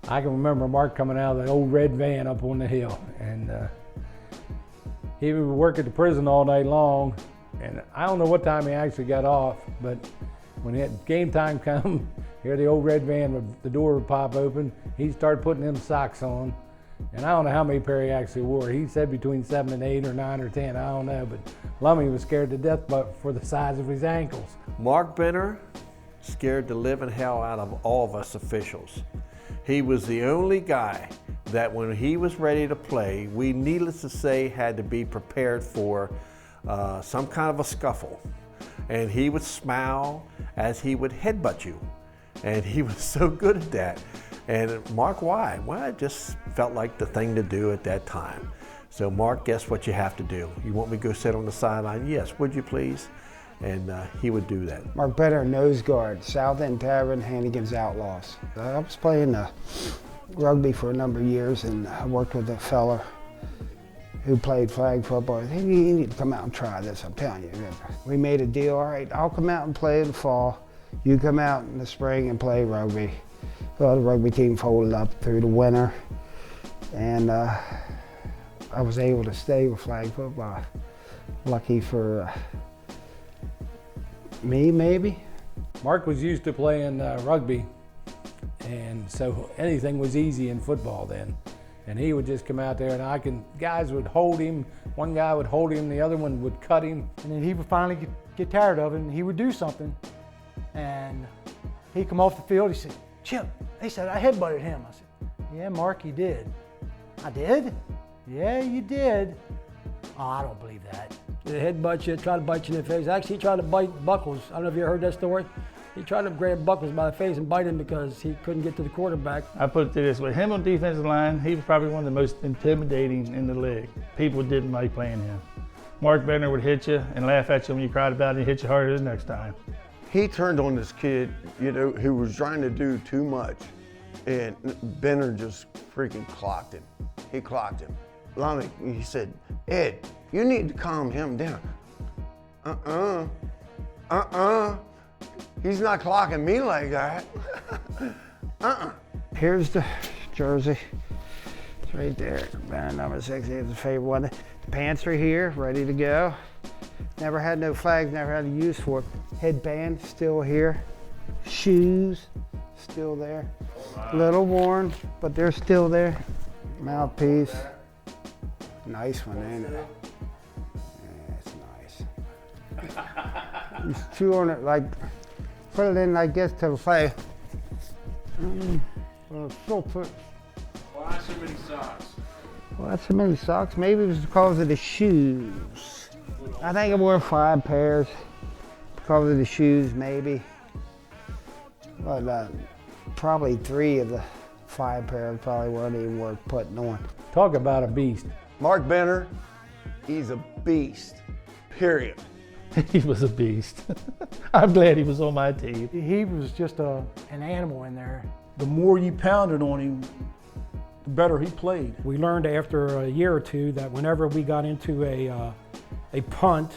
I can remember Mark coming out of the old red van up on the hill, and he would work at the prison all night long, and I don't know what time he actually got off, but when game time come, here the old red van, the door would pop open, he'd start putting them socks on, and I don't know how many pair he actually wore. He said between 7 and 8 or 9 or 10, I don't know, but Lummy was scared to death for the size of his ankles. Mark Benner scared the living hell out of all of us officials. He was the only guy that when he was ready to play, we, needless to say, had to be prepared for some kind of a scuffle. And he would smile as he would headbutt you. And he was so good at that. And Mark, why? Well, it just felt like the thing to do at that time. So Mark, guess what you have to do? You want me to go sit on the sideline? Yes, would you please? And he would do that. Mark Benner, nose guard, South End Tavern, Hannigan's Outlaws. I was playing rugby for a number of years, and I worked with a fella who played flag football. He said, you need to come out and try this, I'm telling you. We made a deal, all right, I'll come out and play in the fall. You come out in the spring and play rugby. Well, the rugby team folded up through the winter, and I was able to stay with flag football. Lucky for me, maybe. Mark was used to playing rugby, and so anything was easy in football then. And he would just come out there, and guys would hold him. One guy would hold him, the other one would cut him. And then he would finally get tired of it, and he would do something. And he'd come off the field, he said, Chip, he said, I headbutted him. I said, yeah, Mark, you did. I did? Yeah, you did. Oh, I don't believe that. He headbutt you, try to bite you in the face. Actually, he tried to bite Buckles. I don't know if you ever heard that story. He tried to grab Buckles by the face and bite him because he couldn't get to the quarterback. I put it this way, him on defensive line, he was probably one of the most intimidating in the league. People didn't like playing him. Mark Benner would hit you and laugh at you when you cried about it and hit you harder the next time. He turned on this kid, who was trying to do too much, and Benner just freaking clocked him. He clocked him. Lummy, he said, Ed, you need to calm him down. He's not clocking me like that. Here's the jersey. It's right there. Band number 6 is the favorite one. The pants are here, ready to go. Never had no flags, never had a use for it. Headband, still here. Shoes, still there. A little worn, but they're still there. Mouthpiece. Nice one, ain't it? Yeah, it's nice. These two on it, like, put it in, I guess, to the flag. Still put. Why so many socks? Why so many socks? Maybe it was because of the shoes. I think I wore 5 pairs because of the shoes, maybe. But probably 3 of the 5 pairs probably weren't even worth putting on. Talk about a beast. Mark Benner, he's a beast, period. He was a beast. I'm glad he was on my team. He was just an animal in there. The more you pounded on him, the better he played. We learned after a year or two that whenever we got into a punt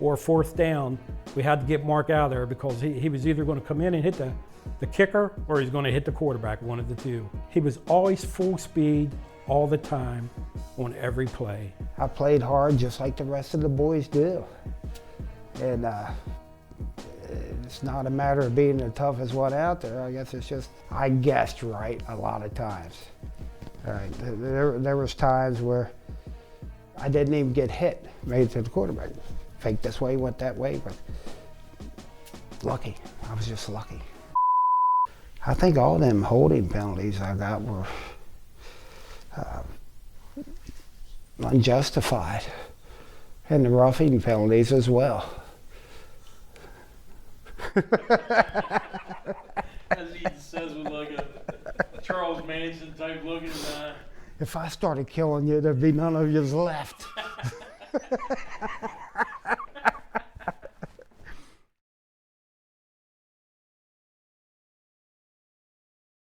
or 4th down, we had to get Mark out of there because he was either going to come in and hit the kicker or he's going to hit the quarterback, one of the two. He was always full speed all the time on every play. I played hard just like the rest of the boys do. And it's not a matter of being the toughest one out there. I guess it's just, I guessed right a lot of times. All right, there was times where I didn't even get hit, made it to the quarterback. Fake this way, went that way, but lucky. I was just lucky. I think all them holding penalties I got were unjustified, and the roughing penalties as well. As he says with like a Charles Manson type looking. If I started killing you, there'd be none of yous left.